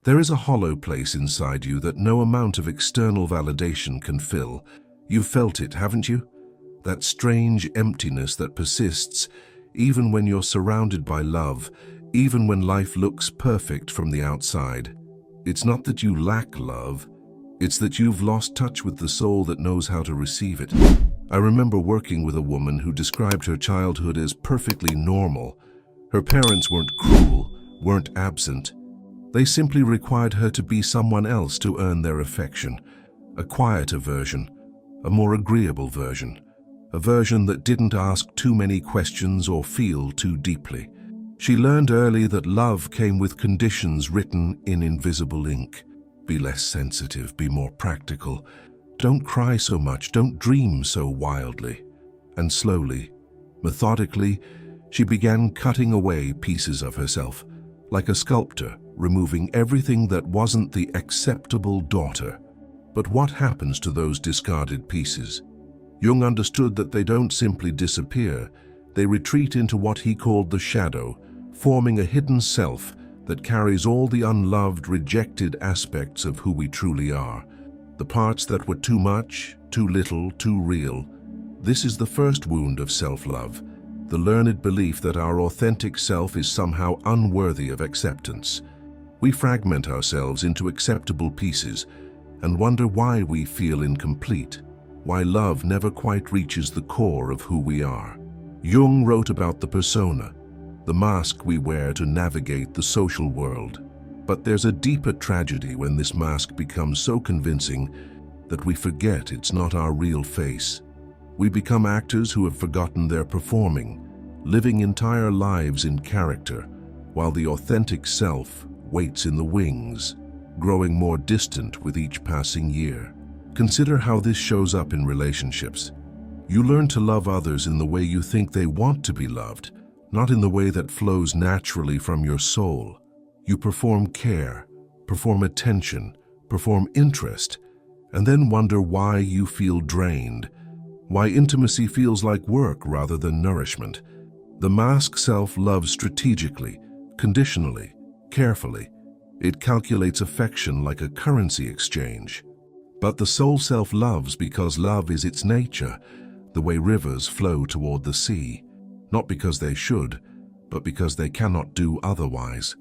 There is a hollow place inside you that no amount of external validation can fill. You've felt it, haven't you? That strange emptiness that persists even when you're surrounded by love, even when life looks perfect from the outside. It's not that you lack love, it's that you've lost touch with the soul that knows how to receive it. I remember working with a woman who described her childhood as perfectly normal. Her parents weren't cruel, weren't absent. They simply required her to be someone else to earn their affection, a quieter version, a more agreeable version, a version that didn't ask too many questions or feel too deeply. She learned early that love came with conditions written in invisible ink. Be less sensitive, be more practical. Don't cry so much, don't dream so wildly. And slowly, methodically, she began cutting away pieces of herself, like a sculptor, removing everything that wasn't the acceptable daughter. But what happens to those discarded pieces? Jung understood that they don't simply disappear, they retreat into what he called the shadow, forming a hidden self that carries all the unloved, rejected aspects of who we truly are. The parts that were too much, too little, too real. This is the first wound of self-love, the learned belief that our authentic self is somehow unworthy of acceptance. We fragment ourselves into acceptable pieces and wonder why we feel incomplete, why love never quite reaches the core of who we are. Jung wrote about the persona, the mask we wear to navigate the social world. But there's a deeper tragedy when this mask becomes so convincing that we forget it's not our real face. We become actors who have forgotten they're performing, living entire lives in character, while the authentic self waits in the wings, growing more distant with each passing year. Consider how this shows up in relationships. You learn to love others in the way you think they want to be loved, not in the way that flows naturally from your soul. You perform care, perform attention, perform interest, and then wonder why you feel drained, why intimacy feels like work rather than nourishment. The mask self loves strategically, conditionally, carefully. It calculates affection like a currency exchange. But the soul self loves because love is its nature, the way rivers flow toward the sea, not because they should, but because they cannot do otherwise.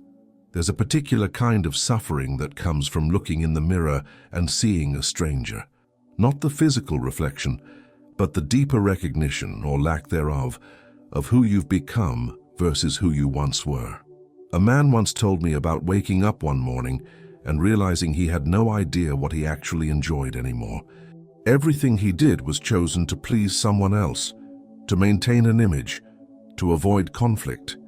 There's a particular kind of suffering that comes from looking in the mirror and seeing a stranger. Not the physical reflection, but the deeper recognition, or lack thereof, of who you've become versus who you once were. A man once told me about waking up one morning and realizing he had no idea what he actually enjoyed anymore. Everything he did was chosen to please someone else, to maintain an image, to avoid conflict.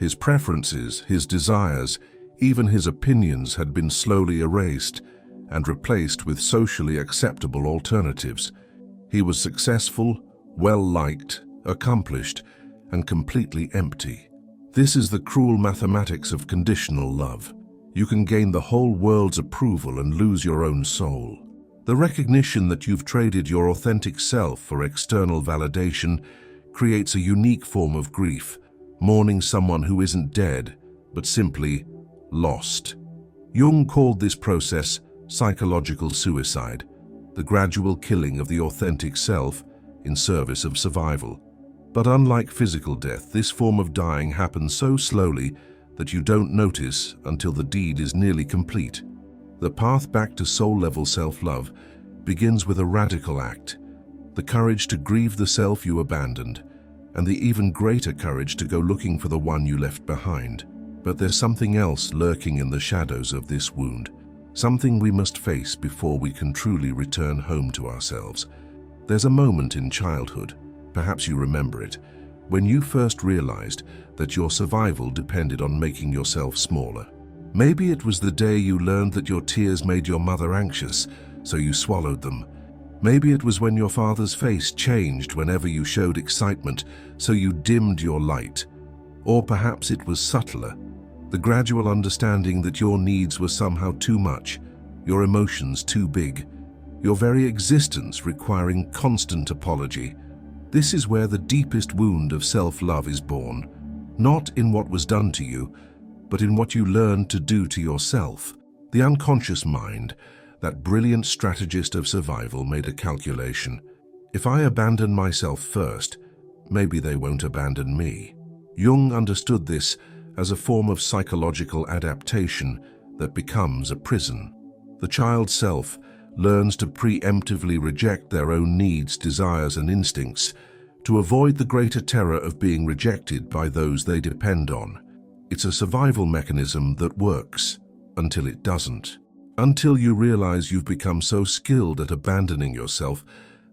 His preferences, his desires, even his opinions had been slowly erased and replaced with socially acceptable alternatives. He was successful, well-liked, accomplished, and completely empty. This is the cruel mathematics of conditional love. You can gain the whole world's approval and lose your own soul. The recognition that you've traded your authentic self for external validation creates a unique form of grief, mourning someone who isn't dead, but simply lost. Jung called this process psychological suicide, the gradual killing of the authentic self in service of survival. But unlike physical death, this form of dying happens so slowly that you don't notice until the deed is nearly complete. The path back to soul-level self-love begins with a radical act, the courage to grieve the self you abandoned, and the even greater courage to go looking for the one you left behind. But there's something else lurking in the shadows of this wound, something we must face before we can truly return home to ourselves. There's a moment in childhood, perhaps you remember it, when you first realized that your survival depended on making yourself smaller. Maybe it was the day you learned that your tears made your mother anxious, so you swallowed them. Maybe it was when your father's face changed whenever you showed excitement, so you dimmed your light. Or perhaps it was subtler, the gradual understanding that your needs were somehow too much, your emotions too big, your very existence requiring constant apology. This is where the deepest wound of self-love is born, not in what was done to you, but in what you learned to do to yourself. The unconscious mind, that brilliant strategist of survival, made a calculation. If I abandon myself first, maybe they won't abandon me. Jung understood this as a form of psychological adaptation that becomes a prison. The child self learns to preemptively reject their own needs, desires, and instincts to avoid the greater terror of being rejected by those they depend on. It's a survival mechanism that works until it doesn't. Until you realize you've become so skilled at abandoning yourself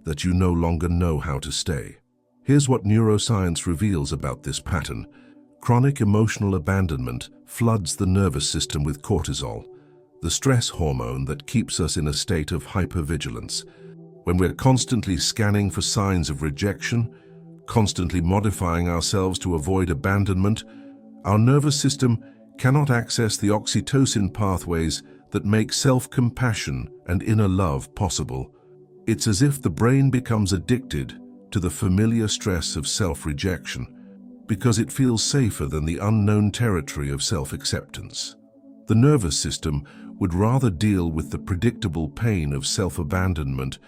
that you no longer know how to stay. Here's what neuroscience reveals about this pattern. Chronic emotional abandonment floods the nervous system with cortisol, the stress hormone that keeps us in a state of hypervigilance. When we're constantly scanning for signs of rejection, constantly modifying ourselves to avoid abandonment, our nervous system cannot access the oxytocin pathways that make self-compassion and inner love possible. It's as if the brain becomes addicted to the familiar stress of self-rejection because it feels safer than the unknown territory of self-acceptance. The nervous system would rather deal with the predictable pain of self-abandonment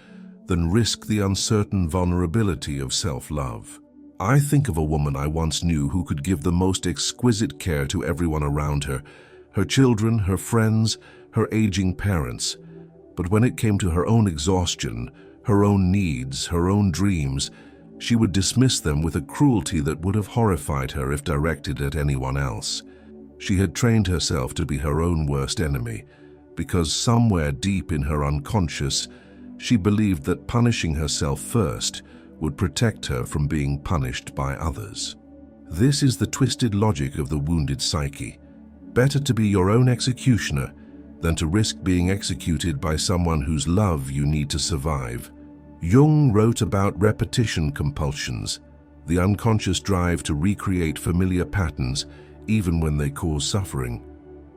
than risk the uncertain vulnerability of self-love. I think of a woman I once knew who could give the most exquisite care to everyone around her, her children, her friends, her aging parents. But when it came to her own exhaustion, her own needs, her own dreams, she would dismiss them with a cruelty that would have horrified her if directed at anyone else. She had trained herself to be her own worst enemy, because somewhere deep in her unconscious, she believed that punishing herself first would protect her from being punished by others. This is the twisted logic of the wounded psyche. Better to be your own executioner than to risk being executed by someone whose love you need to survive. Jung wrote about repetition compulsions, the unconscious drive to recreate familiar patterns even when they cause suffering.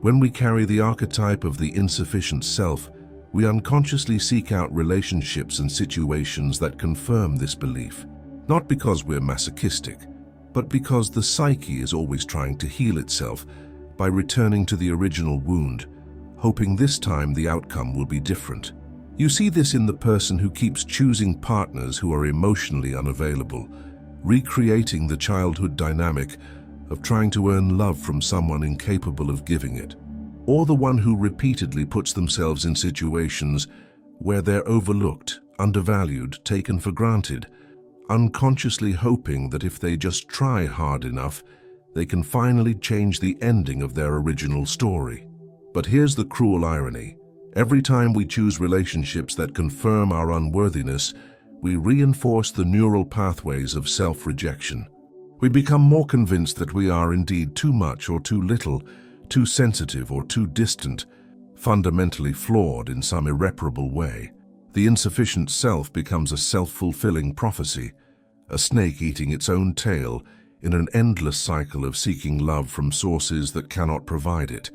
When we carry the archetype of the insufficient self, we unconsciously seek out relationships and situations that confirm this belief, not because we're masochistic, but because the psyche is always trying to heal itself by returning to the original wound, hoping this time the outcome will be different. You see this in the person who keeps choosing partners who are emotionally unavailable, recreating the childhood dynamic of trying to earn love from someone incapable of giving it, or the one who repeatedly puts themselves in situations where they're overlooked, undervalued, taken for granted, unconsciously hoping that if they just try hard enough, they can finally change the ending of their original story. But here's the cruel irony. Every time we choose relationships that confirm our unworthiness, we reinforce the neural pathways of self-rejection. We become more convinced that we are indeed too much or too little, too sensitive or too distant, fundamentally flawed in some irreparable way. The insufficient self becomes a self-fulfilling prophecy, a snake eating its own tail in an endless cycle of seeking love from sources that cannot provide it,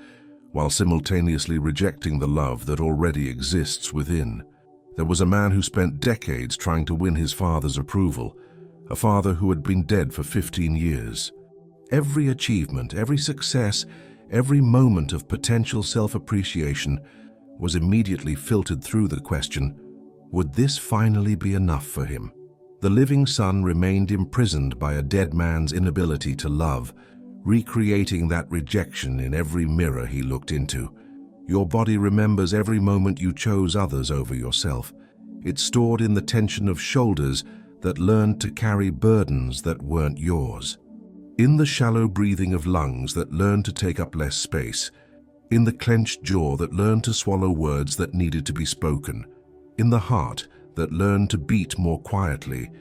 while simultaneously rejecting the love that already exists within. There was a man who spent decades trying to win his father's approval, a father who had been dead for 15 years. Every achievement, every success, every moment of potential self-appreciation was immediately filtered through the question, would this finally be enough for him? The living son remained imprisoned by a dead man's inability to love, recreating that rejection in every mirror he looked into. Your body remembers every moment you chose others over yourself. It's stored in the tension of shoulders that learned to carry burdens that weren't yours, in the shallow breathing of lungs that learned to take up less space, in the clenched jaw that learned to swallow words that needed to be spoken, in the heart that learned to beat more quietly,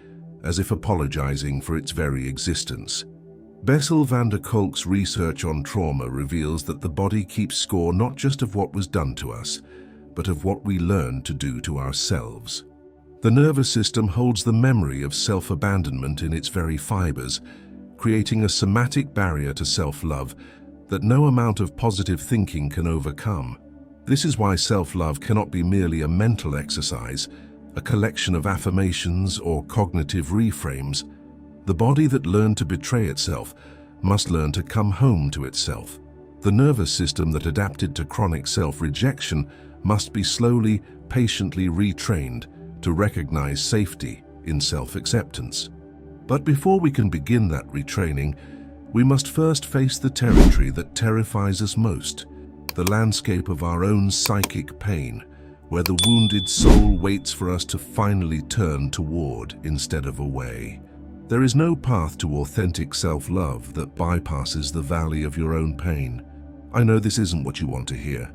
as if apologizing for its very existence. Bessel van der Kolk's research on trauma reveals that the body keeps score not just of what was done to us, but of what we learned to do to ourselves. The nervous system holds the memory of self-abandonment in its very fibers, creating a somatic barrier to self-love that no amount of positive thinking can overcome. This is why self-love cannot be merely a mental exercise, a collection of affirmations or cognitive reframes. The body that learned to betray itself must learn to come home to itself. The nervous system that adapted to chronic self-rejection must be slowly, patiently retrained to recognize safety in self-acceptance. But before we can begin that retraining, we must first face the territory that terrifies us most, the landscape of our own psychic pain, where the wounded soul waits for us to finally turn toward instead of away. There is no path to authentic self-love that bypasses the valley of your own pain. I know this isn't what you want to hear.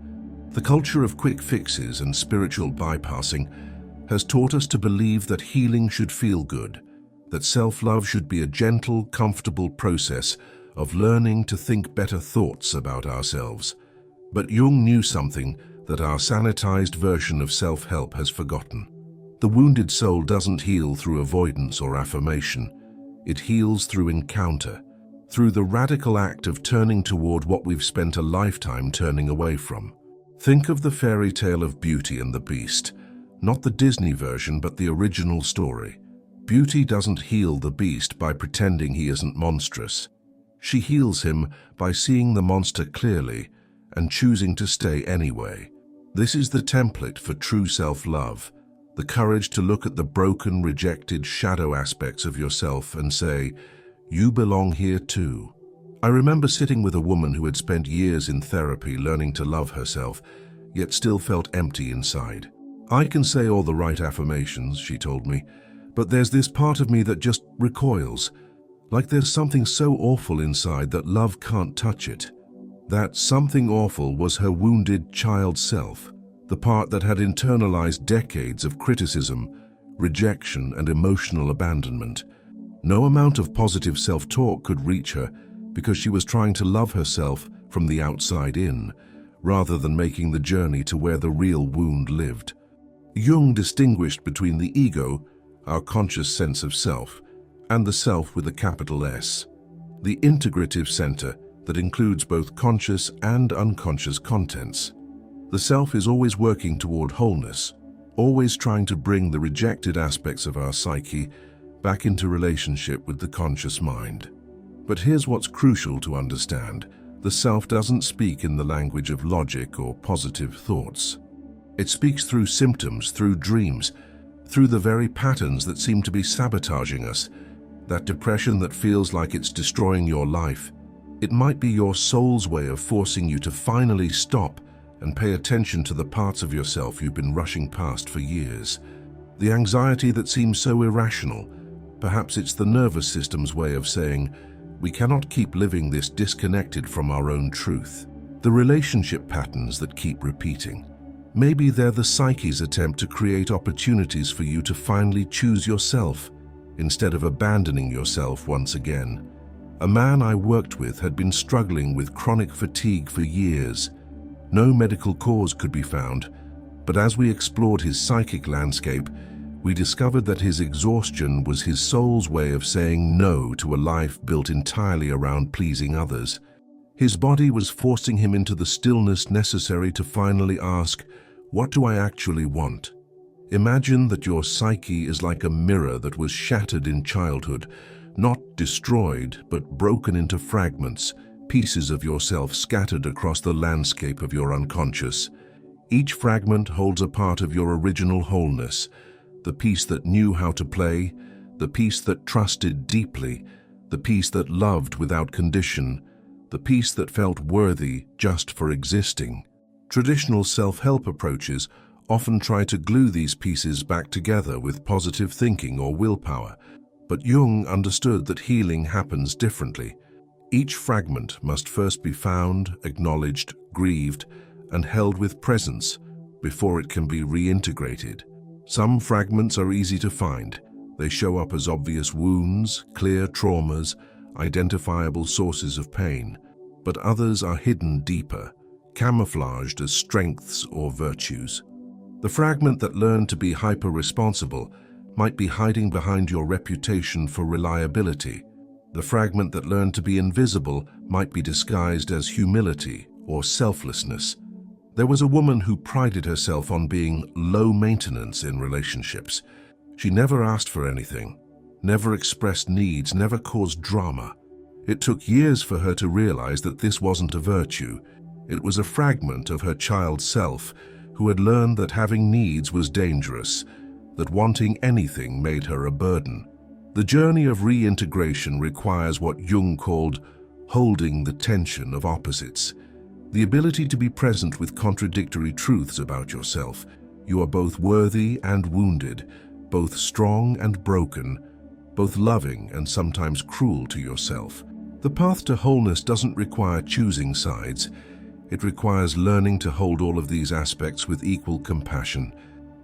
The culture of quick fixes and spiritual bypassing has taught us to believe that healing should feel good, that self-love should be a gentle, comfortable process of learning to think better thoughts about ourselves. But Jung knew something that our sanitized version of self-help has forgotten. The wounded soul doesn't heal through avoidance or affirmation. It heals through encounter, through the radical act of turning toward what we've spent a lifetime turning away from. Think of the fairy tale of Beauty and the Beast, not the Disney version but the original story. Beauty doesn't heal the Beast by pretending he isn't monstrous. She heals him by seeing the monster clearly and choosing to stay anyway. This is the template for true self-love, the courage to look at the broken, rejected shadow aspects of yourself and say, "You belong here too." I remember sitting with a woman who had spent years in therapy learning to love herself, yet still felt empty inside. "I can say all the right affirmations," she told me, "but there's this part of me that just recoils, like there's something so awful inside that love can't touch it." That something awful was her wounded child self, the part that had internalized decades of criticism, rejection, and emotional abandonment. No amount of positive self-talk could reach her because she was trying to love herself from the outside in, rather than making the journey to where the real wound lived. Jung distinguished between the ego, our conscious sense of self, and the self with a capital S, the integrative center that includes both conscious and unconscious contents. The self is always working toward wholeness, always trying to bring the rejected aspects of our psyche back into relationship with the conscious mind. But here's what's crucial to understand. The self doesn't speak in the language of logic or positive thoughts. It speaks through symptoms, through dreams, through the very patterns that seem to be sabotaging us, that depression that feels like it's destroying your life. It might be your soul's way of forcing you to finally stop and pay attention to the parts of yourself you've been rushing past for years. The anxiety that seems so irrational, perhaps it's the nervous system's way of saying, we cannot keep living this disconnected from our own truth. The relationship patterns that keep repeating. Maybe they're the psyche's attempt to create opportunities for you to finally choose yourself, instead of abandoning yourself once again. A man I worked with had been struggling with chronic fatigue for years. No medical cause could be found, but as we explored his psychic landscape, we discovered that his exhaustion was his soul's way of saying no to a life built entirely around pleasing others. His body was forcing him into the stillness necessary to finally ask, what do I actually want? Imagine that your psyche is like a mirror that was shattered in childhood, not destroyed, but broken into fragments, pieces of yourself scattered across the landscape of your unconscious. Each fragment holds a part of your original wholeness, the piece that knew how to play, the piece that trusted deeply, the piece that loved without condition, the piece that felt worthy just for existing. Traditional self-help approaches often try to glue these pieces back together with positive thinking or willpower, but Jung understood that healing happens differently. Each fragment must first be found, acknowledged, grieved, and held with presence before it can be reintegrated. Some fragments are easy to find. They show up as obvious wounds, clear traumas, identifiable sources of pain, but others are hidden deeper, camouflaged as strengths or virtues. The fragment that learned to be hyper-responsible might be hiding behind your reputation for reliability. The fragment that learned to be invisible might be disguised as humility or selflessness. There was a woman who prided herself on being low maintenance in relationships. She never asked for anything, never expressed needs, never caused drama. It took years for her to realize that this wasn't a virtue. It was a fragment of her child self who had learned that having needs was dangerous, that wanting anything made her a burden. The journey of reintegration requires what Jung called holding the tension of opposites, the ability to be present with contradictory truths about yourself. You are both worthy and wounded, both strong and broken, both loving and sometimes cruel to yourself. The path to wholeness doesn't require choosing sides. It requires learning to hold all of these aspects with equal compassion.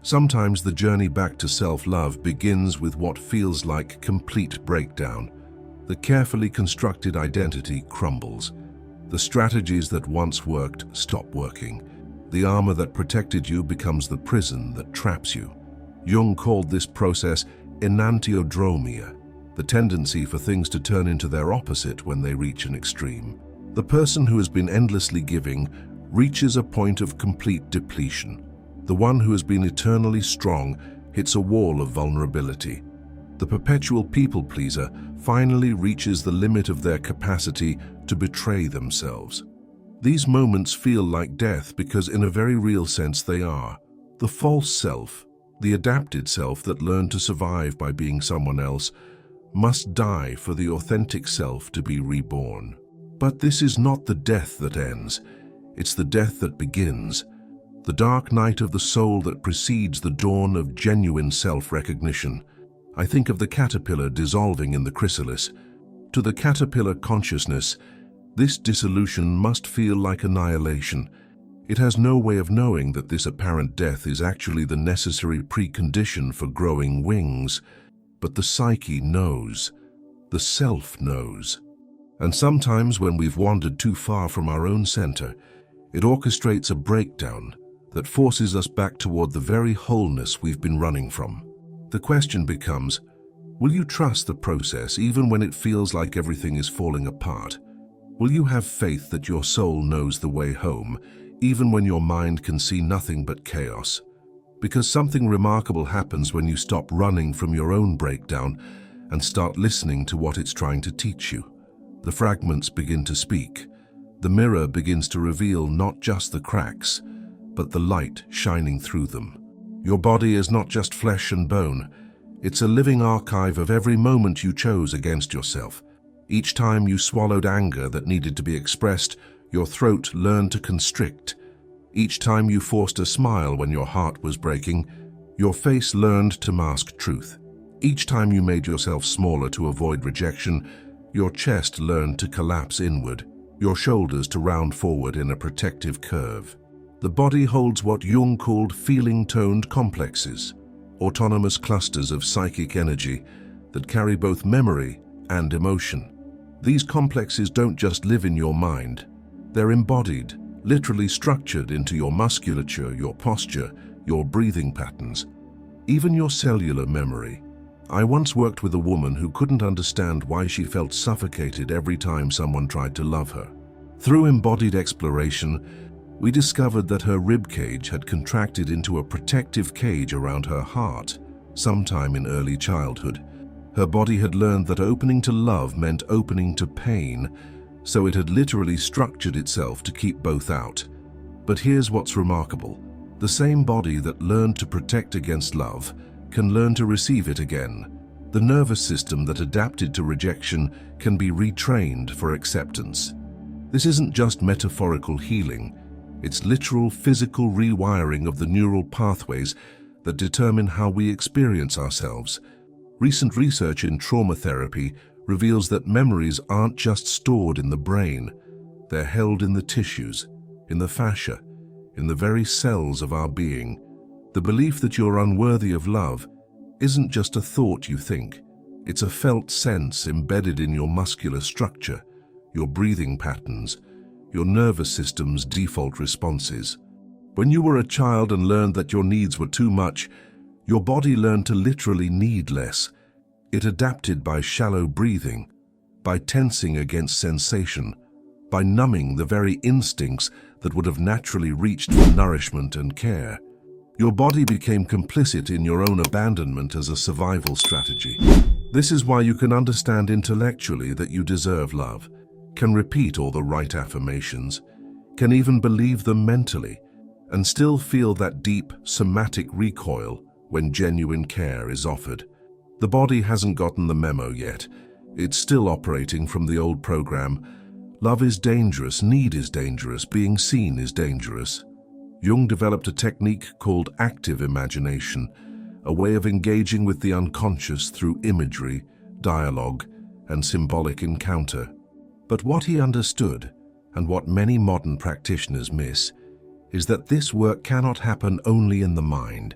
Sometimes the journey back to self-love begins with what feels like complete breakdown. The carefully constructed identity crumbles. The strategies that once worked stop working. The armor that protected you becomes the prison that traps you. Jung called this process enantiodromia, the tendency for things to turn into their opposite when they reach an extreme. The person who has been endlessly giving reaches a point of complete depletion. The one who has been eternally strong hits a wall of vulnerability. The perpetual people pleaser finally reaches the limit of their capacity to betray themselves. These moments feel like death because in a very real sense they are. The false self, the adapted self that learned to survive by being someone else, must die for the authentic self to be reborn. But this is not the death that ends, it's the death that begins, the dark night of the soul that precedes the dawn of genuine self-recognition. I think of the caterpillar dissolving in the chrysalis. To the caterpillar consciousness, this dissolution must feel like annihilation. It has no way of knowing that this apparent death is actually the necessary precondition for growing wings. But the psyche knows, the self knows. And sometimes when we've wandered too far from our own center, it orchestrates a breakdown that forces us back toward the very wholeness we've been running from. The question becomes, will you trust the process even when it feels like everything is falling apart? Will you have faith that your soul knows the way home, even when your mind can see nothing but chaos? Because something remarkable happens when you stop running from your own breakdown and start listening to what it's trying to teach you. The fragments begin to speak. The mirror begins to reveal not just the cracks, but the light shining through them. Your body is not just flesh and bone. It's a living archive of every moment you chose against yourself. Each time you swallowed anger that needed to be expressed, your throat learned to constrict. Each time you forced a smile when your heart was breaking, your face learned to mask truth. Each time you made yourself smaller to avoid rejection, your chest learned to collapse inward, your shoulders to round forward in a protective curve. The body holds what Jung called feeling-toned complexes, autonomous clusters of psychic energy that carry both memory and emotion. These complexes don't just live in your mind. They're embodied, literally structured into your musculature, your posture, your breathing patterns, even your cellular memory. I once worked with a woman who couldn't understand why she felt suffocated every time someone tried to love her. Through embodied exploration, we discovered that her rib cage had contracted into a protective cage around her heart sometime in early childhood. Her body had learned that opening to love meant opening to pain, so it had literally structured itself to keep both out. But here's what's remarkable. The same body that learned to protect against love can learn to receive it again. The nervous system that adapted to rejection can be retrained for acceptance. This isn't just metaphorical healing. It's literal physical rewiring of the neural pathways that determine how we experience ourselves. Recent research in trauma therapy reveals that memories aren't just stored in the brain. They're held in the tissues, in the fascia, in the very cells of our being. The belief that you're unworthy of love isn't just a thought you think. It's a felt sense embedded in your muscular structure, your breathing patterns, your nervous system's default responses. When you were a child and learned that your needs were too much, your body learned to literally need less. It adapted by shallow breathing, by tensing against sensation, by numbing the very instincts that would have naturally reached for nourishment and care. Your body became complicit in your own abandonment as a survival strategy. This is why you can understand intellectually that you deserve love, can repeat all the right affirmations, can even believe them mentally, and still feel that deep somatic recoil when genuine care is offered. The body hasn't gotten the memo yet. It's still operating from the old program. Love is dangerous, need is dangerous, being seen is dangerous. Jung developed a technique called active imagination, a way of engaging with the unconscious through imagery, dialogue, and symbolic encounter. But what he understood, and what many modern practitioners miss, is that this work cannot happen only in the mind.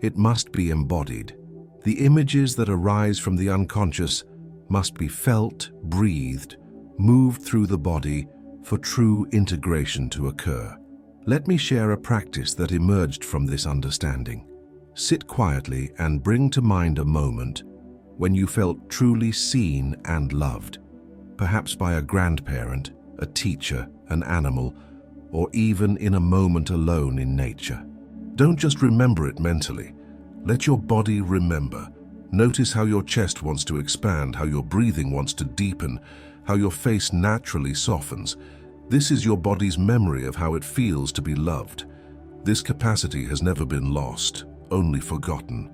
It must be embodied. The images that arise from the unconscious must be felt, breathed, moved through the body for true integration to occur. Let me share a practice that emerged from this understanding. Sit quietly and bring to mind a moment when you felt truly seen and loved, perhaps by a grandparent, a teacher, an animal, or even in a moment alone in nature. Don't just remember it mentally. Let your body remember. Notice how your chest wants to expand, how your breathing wants to deepen, how your face naturally softens. This is your body's memory of how it feels to be loved. This capacity has never been lost, only forgotten.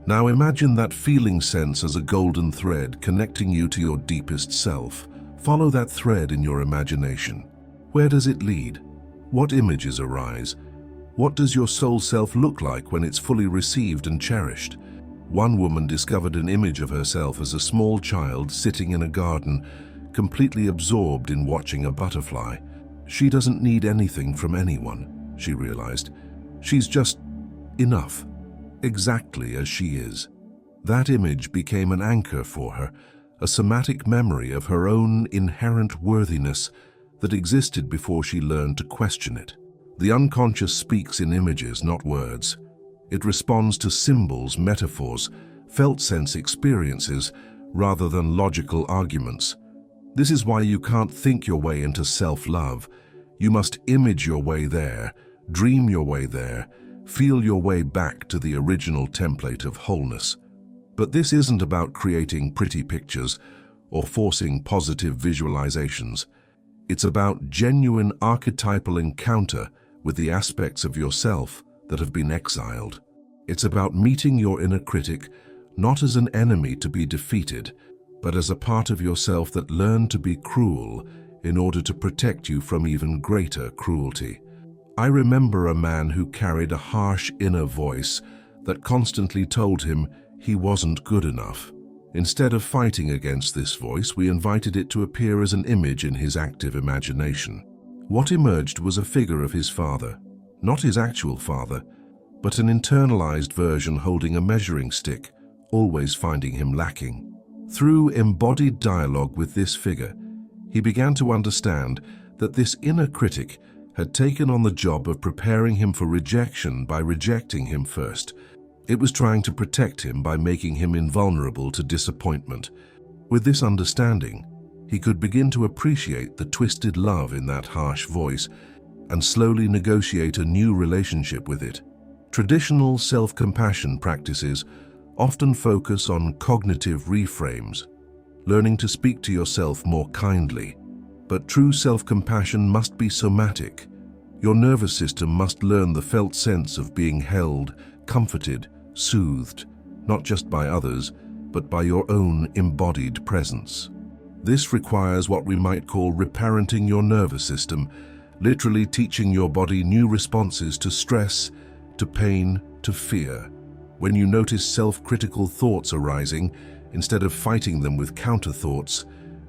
Now imagine that feeling sense as a golden thread connecting you to your deepest self. Follow that thread in your imagination. Where does it lead? What images arise? What does your soul self look like when it's fully received and cherished? One woman discovered an image of herself as a small child sitting in a garden, completely absorbed in watching a butterfly. She doesn't need anything from anyone, she realized. She's just enough, exactly as she is. That image became an anchor for her, a somatic memory of her own inherent worthiness that existed before she learned to question it. The unconscious speaks in images, not words. It responds to symbols, metaphors, felt sense experiences, rather than logical arguments. This is why you can't think your way into self-love. You must image your way there, dream your way there, feel your way back to the original template of wholeness. But this isn't about creating pretty pictures or forcing positive visualizations. It's about genuine archetypal encounter with the aspects of yourself that have been exiled. It's about meeting your inner critic not as an enemy to be defeated, but as a part of yourself that learned to be cruel in order to protect you from even greater cruelty. I remember a man who carried a harsh inner voice that constantly told him he wasn't good enough. Instead of fighting against this voice, we invited it to appear as an image in his active imagination. What emerged was a figure of his father, not his actual father, but an internalized version holding a measuring stick, always finding him lacking. Through embodied dialogue with this figure, he began to understand that this inner critic had taken on the job of preparing him for rejection by rejecting him first. It was trying to protect him by making him invulnerable to disappointment. With this understanding, he could begin to appreciate the twisted love in that harsh voice and slowly negotiate a new relationship with it. Traditional self-compassion practices often focus on cognitive reframes, learning to speak to yourself more kindly. But true self-compassion must be somatic. Your nervous system must learn the felt sense of being held, comforted, soothed, not just by others, but by your own embodied presence. This requires what we might call reparenting your nervous system, literally teaching your body new responses to stress, to pain, to fear. When you notice self-critical thoughts arising, instead of fighting them with counter-thoughts,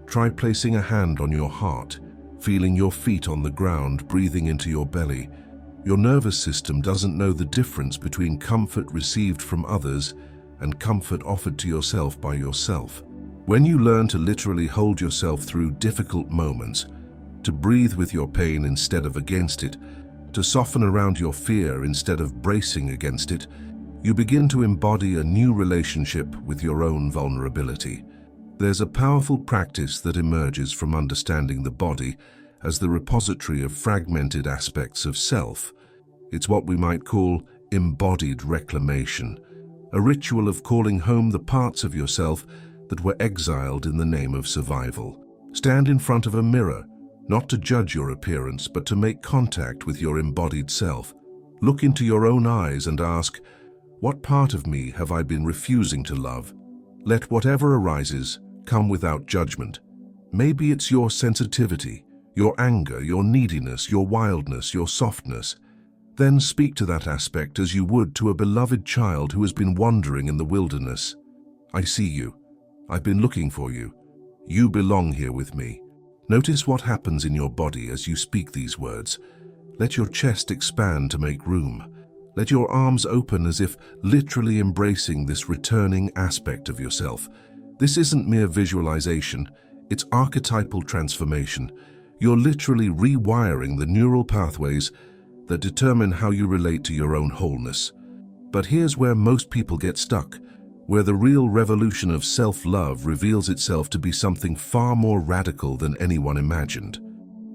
try placing a hand on your heart, feeling your feet on the ground, breathing into your belly. Your nervous system doesn't know the difference between comfort received from others and comfort offered to yourself by yourself. When you learn to literally hold yourself through difficult moments, to breathe with your pain instead of against it, to soften around your fear instead of bracing against it, you begin to embody a new relationship with your own vulnerability. There's a powerful practice that emerges from understanding the body as the repository of fragmented aspects of self. It's what we might call embodied reclamation, a ritual of calling home the parts of yourself that were exiled in the name of survival. Stand in front of a mirror, not to judge your appearance, but to make contact with your embodied self. Look into your own eyes and ask, what part of me have I been refusing to love? Let whatever arises come without judgment. Maybe it's your sensitivity, your anger, your neediness, your wildness, your softness. Then speak to that aspect as you would to a beloved child who has been wandering in the wilderness. I see you. I've been looking for you. You belong here with me. Notice what happens in your body as you speak these words. Let your chest expand to make room. Let your arms open as if literally embracing this returning aspect of yourself. This isn't mere visualization, it's archetypal transformation. You're literally rewiring the neural pathways that determine how you relate to your own wholeness. But here's where most people get stuck, where the real revolution of self-love reveals itself to be something far more radical than anyone imagined.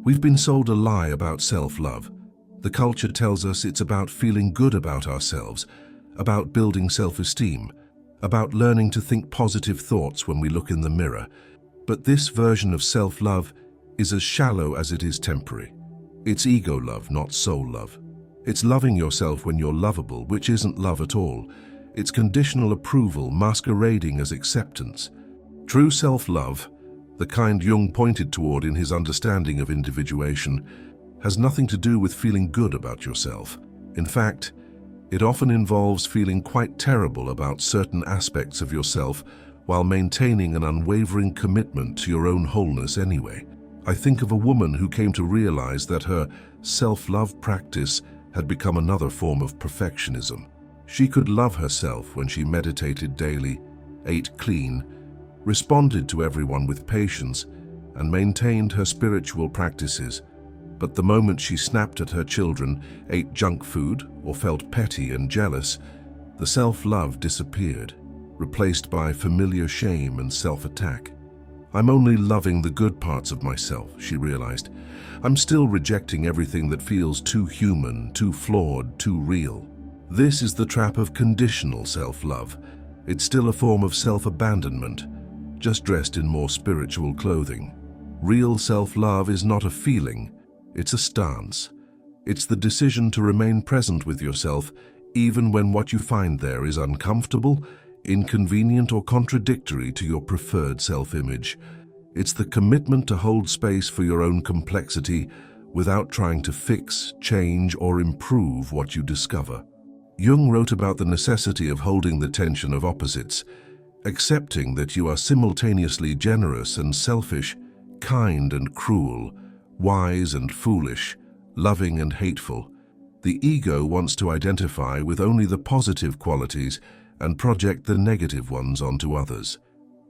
We've been sold a lie about self-love. The culture tells us it's about feeling good about ourselves, about building self-esteem, about learning to think positive thoughts when we look in the mirror. But this version of self-love is as shallow as it is temporary. It's ego love, not soul love. It's loving yourself when you're lovable, which isn't love at all. It's conditional approval masquerading as acceptance. True self-love, the kind Jung pointed toward in his understanding of individuation, has nothing to do with feeling good about yourself. In fact, it often involves feeling quite terrible about certain aspects of yourself while maintaining an unwavering commitment to your own wholeness anyway. I think of a woman who came to realize that her self-love practice had become another form of perfectionism. She could love herself when she meditated daily, ate clean, responded to everyone with patience, and maintained her spiritual practices. But the moment she snapped at her children, ate junk food, or felt petty and jealous, the self-love disappeared, replaced by familiar shame and self-attack. I'm only loving the good parts of myself, she realized. I'm still rejecting everything that feels too human, too flawed, too real. This is the trap of conditional self-love. It's still a form of self-abandonment, just dressed in more spiritual clothing. Real self-love is not a feeling, it's a stance. It's the decision to remain present with yourself, even when what you find there is uncomfortable, inconvenient, or contradictory to your preferred self-image. It's the commitment to hold space for your own complexity without trying to fix, change, or improve what you discover. Jung wrote about the necessity of holding the tension of opposites, accepting that you are simultaneously generous and selfish, kind and cruel, wise and foolish, loving and hateful. The ego wants to identify with only the positive qualities and project the negative ones onto others.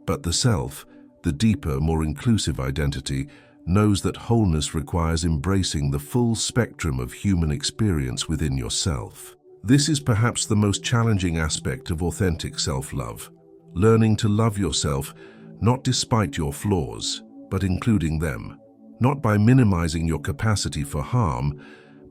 But the self, the deeper, more inclusive identity, knows that wholeness requires embracing the full spectrum of human experience within yourself. This is perhaps the most challenging aspect of authentic self-love, learning to love yourself not despite your flaws, but including them, not by minimizing your capacity for harm,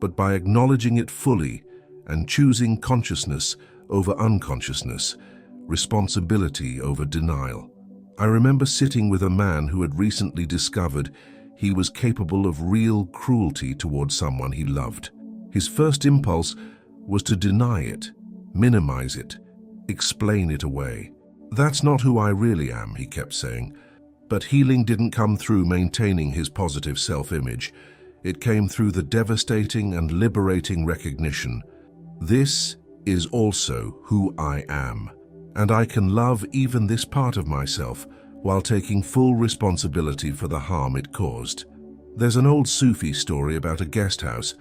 but by acknowledging it fully and choosing consciousness over unconsciousness, responsibility over denial. I remember sitting with a man who had recently discovered he was capable of real cruelty towards someone he loved. His first impulse was to deny it, minimize it, explain it away. "That's not who I really am," he kept saying. But healing didn't come through maintaining his positive self-image. It came through the devastating and liberating recognition. This is also who I am, and I can love even this part of myself while taking full responsibility for the harm it caused. There's an old Sufi story about a guest house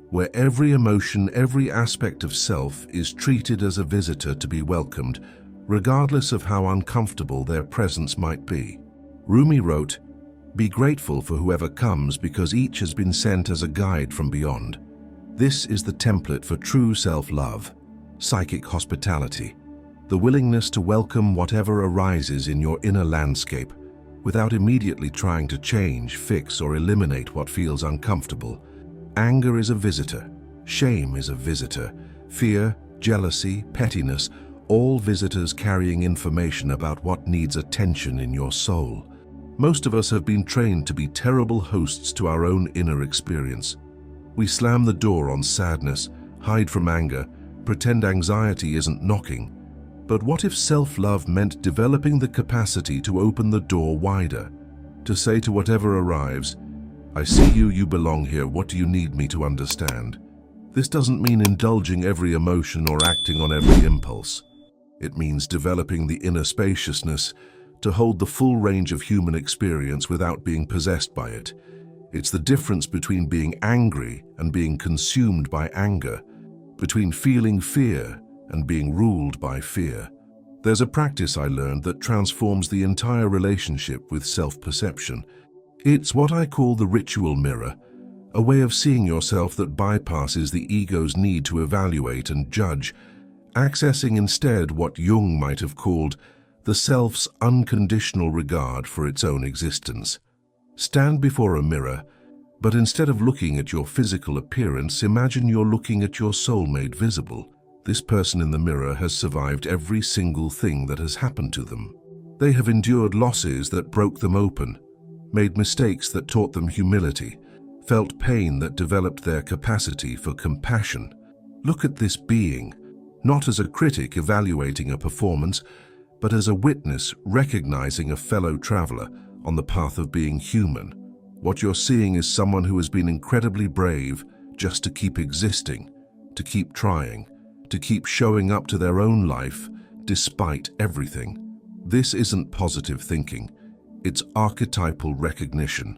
where every emotion, every aspect of self is treated as a visitor to be welcomed, regardless of how uncomfortable their presence might be. Rumi wrote, "Be grateful for whoever comes because each has been sent as a guide from beyond." This is the template for true self-love, psychic hospitality, the willingness to welcome whatever arises in your inner landscape without immediately trying to change, fix, or eliminate what feels uncomfortable. Anger is a visitor, shame is a visitor, fear, jealousy, pettiness, all visitors carrying information about what needs attention in your soul. Most of us have been trained to be terrible hosts to our own inner experience. We slam the door on sadness, hide from anger, pretend anxiety isn't knocking. But what if self-love meant developing the capacity to open the door wider, to say to whatever arrives, "I see you, you belong here, what do you need me to understand?" This doesn't mean indulging every emotion or acting on every impulse. It means developing the inner spaciousness to hold the full range of human experience without being possessed by it. It's the difference between being angry and being consumed by anger, between feeling fear and being ruled by fear. There's a practice I learned that transforms the entire relationship with self-perception. It's what I call the ritual mirror, a way of seeing yourself that bypasses the ego's need to evaluate and judge, accessing instead what Jung might have called the self's unconditional regard for its own existence. Stand before a mirror, but instead of looking at your physical appearance, imagine you're looking at your soul made visible. This person in the mirror has survived every single thing that has happened to them. They have endured losses that broke them open, made mistakes that taught them humility, felt pain that developed their capacity for compassion. Look at this being, not as a critic evaluating a performance, but as a witness recognizing a fellow traveler on the path of being human. What you're seeing is someone who has been incredibly brave just to keep existing, to keep trying, to keep showing up to their own life despite everything. This isn't positive thinking, it's archetypal recognition.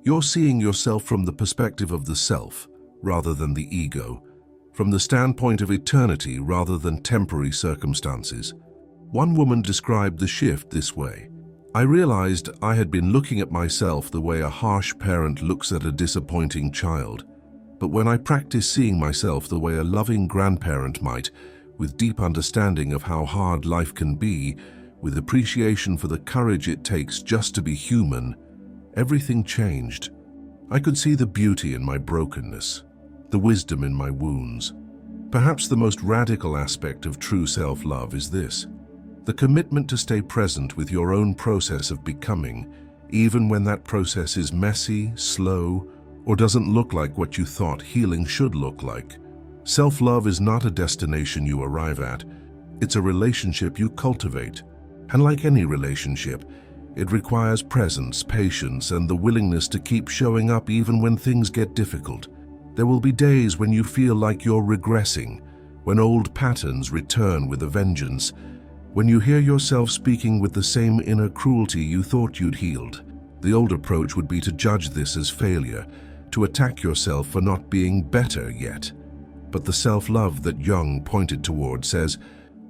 You're seeing yourself from the perspective of the self rather than the ego, from the standpoint of eternity rather than temporary circumstances. One woman described the shift this way: "I realized I had been looking at myself the way a harsh parent looks at a disappointing child. But when I practiced seeing myself the way a loving grandparent might, with deep understanding of how hard life can be, with appreciation for the courage it takes just to be human, everything changed. I could see the beauty in my brokenness, the wisdom in my wounds." Perhaps the most radical aspect of true self-love is this: the commitment to stay present with your own process of becoming, even when that process is messy, slow, or doesn't look like what you thought healing should look like. Self-love is not a destination you arrive at. It's a relationship you cultivate. And like any relationship, it requires presence, patience, and the willingness to keep showing up even when things get difficult. There will be days when you feel like you're regressing, when old patterns return with a vengeance, when you hear yourself speaking with the same inner cruelty you thought you'd healed. The old approach would be to judge this as failure, to attack yourself for not being better yet. But the self-love that Jung pointed toward says,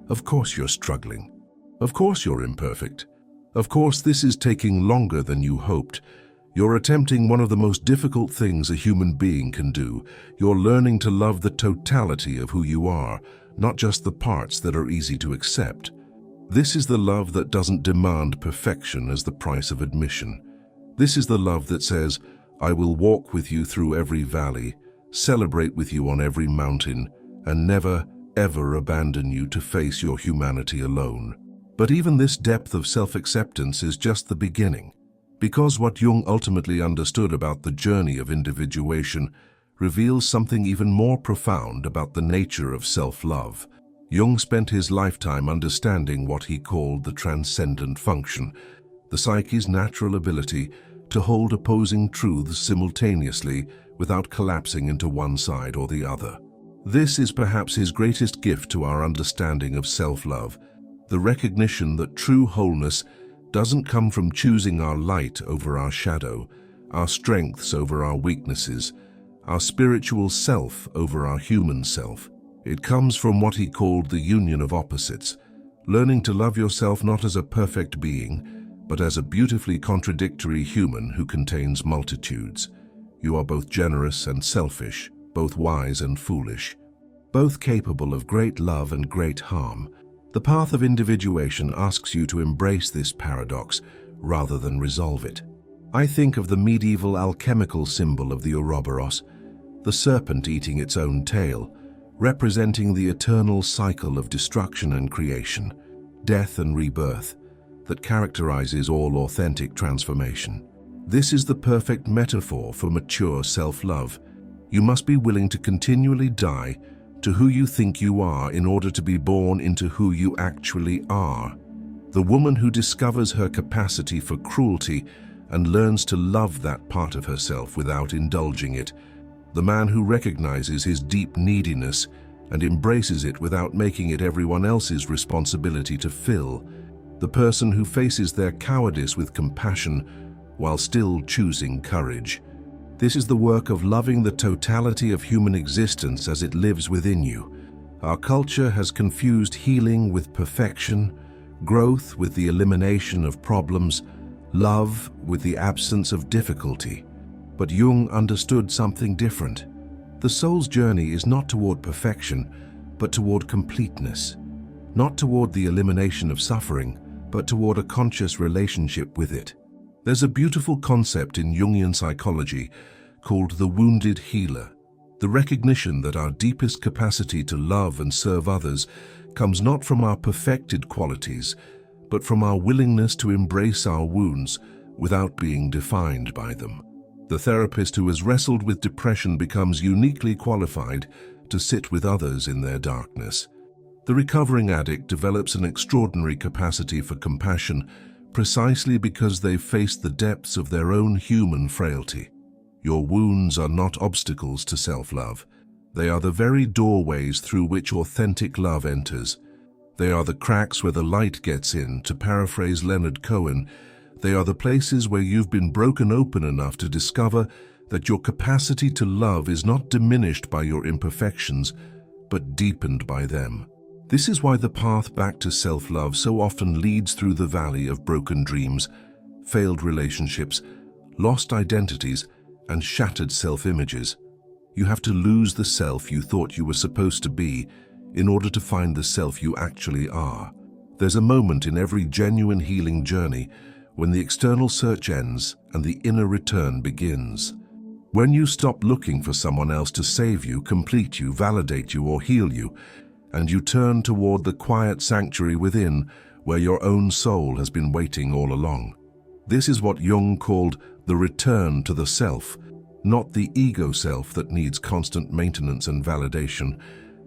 of course you're struggling. Of course you're imperfect. Of course this is taking longer than you hoped. You're attempting one of the most difficult things a human being can do. You're learning to love the totality of who you are, not just the parts that are easy to accept. This is the love that doesn't demand perfection as the price of admission. This is the love that says, I will walk with you through every valley, celebrate with you on every mountain, and never, ever abandon you to face your humanity alone. But even this depth of self-acceptance is just the beginning, because what Jung ultimately understood about the journey of individuation reveals something even more profound about the nature of self-love. Jung spent his lifetime understanding what he called the transcendent function, the psyche's natural ability to hold opposing truths simultaneously without collapsing into one side or the other. This is perhaps his greatest gift to our understanding of self-love, the recognition that true wholeness doesn't come from choosing our light over our shadow, our strengths over our weaknesses, our spiritual self over our human self. It comes from what he called the union of opposites, learning to love yourself not as a perfect being, but as a beautifully contradictory human who contains multitudes. You are both generous and selfish, both wise and foolish, both capable of great love and great harm. The path of individuation asks you to embrace this paradox rather than resolve it. I think of the medieval alchemical symbol of the Ouroboros, the serpent eating its own tail, representing the eternal cycle of destruction and creation, death and rebirth that characterizes all authentic transformation. This is the perfect metaphor for mature self-love. You must be willing to continually die to who you think you are in order to be born into who you actually are. The woman who discovers her capacity for cruelty and learns to love that part of herself without indulging it. The man who recognizes his deep neediness and embraces it without making it everyone else's responsibility to fill. The person who faces their cowardice with compassion while still choosing courage. This is the work of loving the totality of human existence as it lives within you. Our culture has confused healing with perfection, growth with the elimination of problems, love with the absence of difficulty. But Jung understood something different. The soul's journey is not toward perfection, but toward completeness. Not toward the elimination of suffering, but toward a conscious relationship with it. There's a beautiful concept in Jungian psychology called the wounded healer. The recognition that our deepest capacity to love and serve others comes not from our perfected qualities, but from our willingness to embrace our wounds without being defined by them. The therapist who has wrestled with depression becomes uniquely qualified to sit with others in their darkness. The recovering addict develops an extraordinary capacity for compassion precisely because they've faced the depths of their own human frailty. Your wounds are not obstacles to self-love. They are the very doorways through which authentic love enters. They are the cracks where the light gets in, to paraphrase Leonard Cohen. They are the places where you've been broken open enough to discover that your capacity to love is not diminished by your imperfections, but deepened by them. This is why the path back to self-love so often leads through the valley of broken dreams, failed relationships, lost identities, and shattered self-images. You have to lose the self you thought you were supposed to be in order to find the self you actually are. There's a moment in every genuine healing journey when the external search ends and the inner return begins. When you stop looking for someone else to save you, complete you, validate you, or heal you, and you turn toward the quiet sanctuary within where your own soul has been waiting all along. This is what Jung called the return to the self, not the ego self that needs constant maintenance and validation,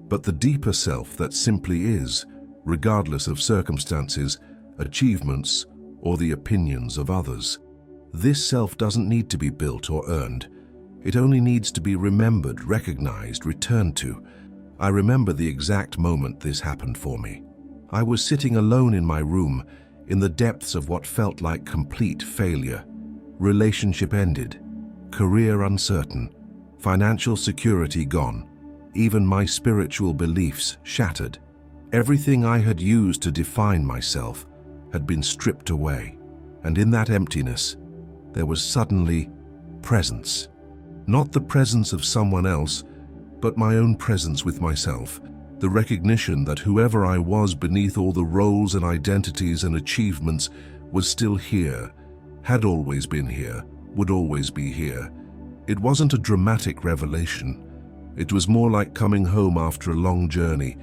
but the deeper self that simply is, regardless of circumstances, achievements, or the opinions of others. This self doesn't need to be built or earned. It only needs to be remembered, recognized, returned to. I remember the exact moment this happened for me. I was sitting alone in my room, in the depths of what felt like complete failure. Relationship ended, career uncertain, financial security gone, even my spiritual beliefs shattered. Everything I had used to define myself had been stripped away, and in that emptiness, there was suddenly presence. Not the presence of someone else, but my own presence with myself, the recognition that whoever I was beneath all the roles and identities and achievements was still here, had always been here, would always be here. It wasn't a dramatic revelation. It was more like coming home after a long journey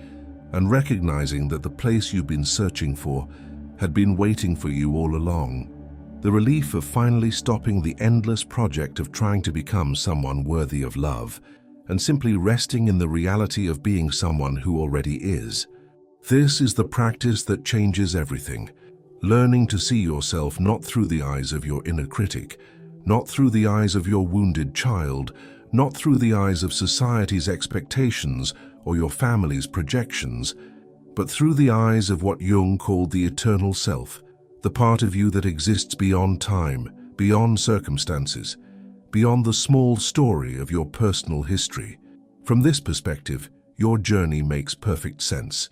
and recognizing that the place you've been searching for had been waiting for you all along. The relief of finally stopping the endless project of trying to become someone worthy of love and simply resting in the reality of being someone who already is. This is the practice that changes everything. Learning to see yourself not through the eyes of your inner critic, not through the eyes of your wounded child, not through the eyes of society's expectations or your family's projections, but through the eyes of what Jung called the eternal self, the part of you that exists beyond time, beyond circumstances, beyond the small story of your personal history. From this perspective, your journey makes perfect sense.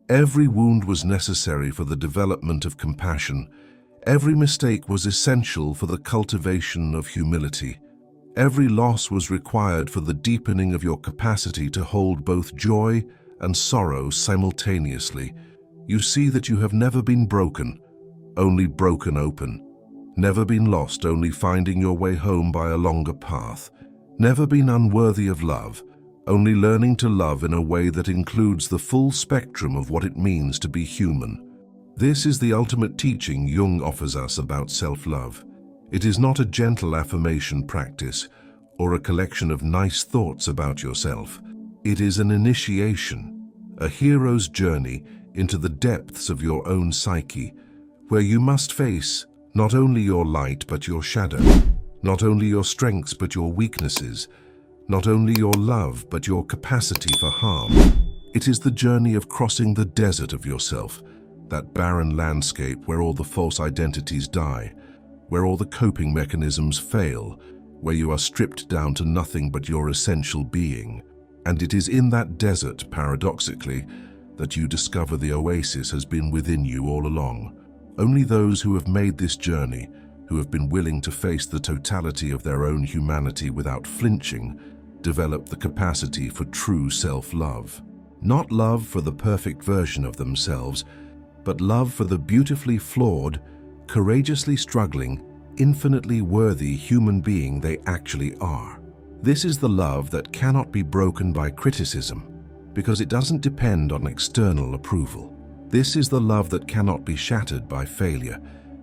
Every wound was necessary for the development of compassion. Every mistake was essential for the cultivation of humility. Every loss was required for the deepening of your capacity to hold both joy and sorrow simultaneously. You see that you have never been broken, only broken open. Never been lost, only finding your way home by a longer path. Never been unworthy of love, only learning to love in a way that includes the full spectrum of what it means to be human. This is the ultimate teaching Jung offers us about self-love. It is not a gentle affirmation practice or a collection of nice thoughts about yourself. It is an initiation, a hero's journey into the depths of your own psyche, where you must face not only your light but your shadow, not only your strengths but your weaknesses, not only your love but your capacity for harm. It is the journey of crossing the desert of yourself, that barren landscape where all the false identities die, where all the coping mechanisms fail, where you are stripped down to nothing but your essential being. And it is in that desert, paradoxically, that you discover the oasis has been within you all along. Only those who have made this journey, who have been willing to face the totality of their own humanity without flinching, develop the capacity for true self-love. Not love for the perfect version of themselves, but love for the beautifully flawed, courageously struggling, infinitely worthy human being they actually are. This is the love that cannot be broken by criticism, because it doesn't depend on external approval. This is the love that cannot be shattered by failure,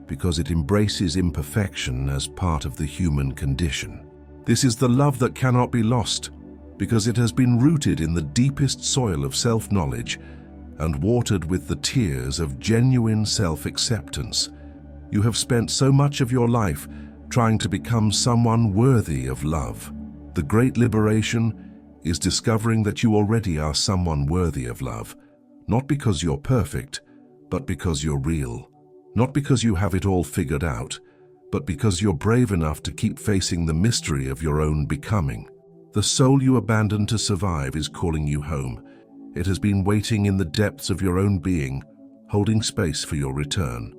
because it embraces imperfection as part of the human condition. This is the love that cannot be lost, because it has been rooted in the deepest soil of self-knowledge and watered with the tears of genuine self-acceptance. You have spent so much of your life trying to become someone worthy of love. The great liberation is discovering that you already are someone worthy of love, not because you're perfect, but because you're real. Not because you have it all figured out, but because you're brave enough to keep facing the mystery of your own becoming. The soul you abandoned to survive is calling you home. It has been waiting in the depths of your own being, holding space for your return.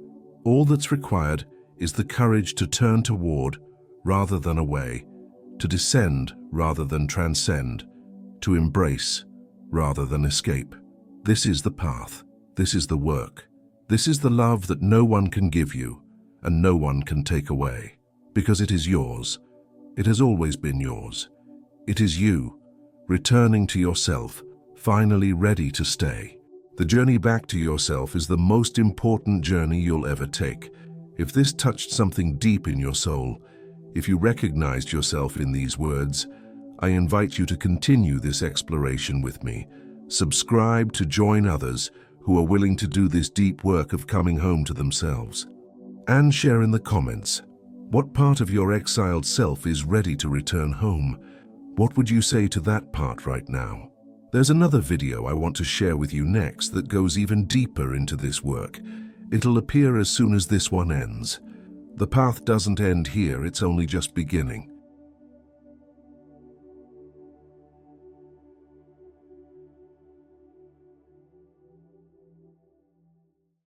All that's required is the courage to turn toward rather than away, to descend rather than transcend, to embrace rather than escape. This is the path. This is the work. This is the love that no one can give you and no one can take away, because it is yours. It has always been yours. It is you, returning to yourself, finally ready to stay. The journey back to yourself is the most important journey you'll ever take. If this touched something deep in your soul, if you recognized yourself in these words, I invite you to continue this exploration with me. Subscribe to join others who are willing to do this deep work of coming home to themselves. And share in the comments, what part of your exiled self is ready to return home? What would you say to that part right now? There's another video I want to share with you next that goes even deeper into this work. It'll appear as soon as this one ends. The path doesn't end here, it's only just beginning.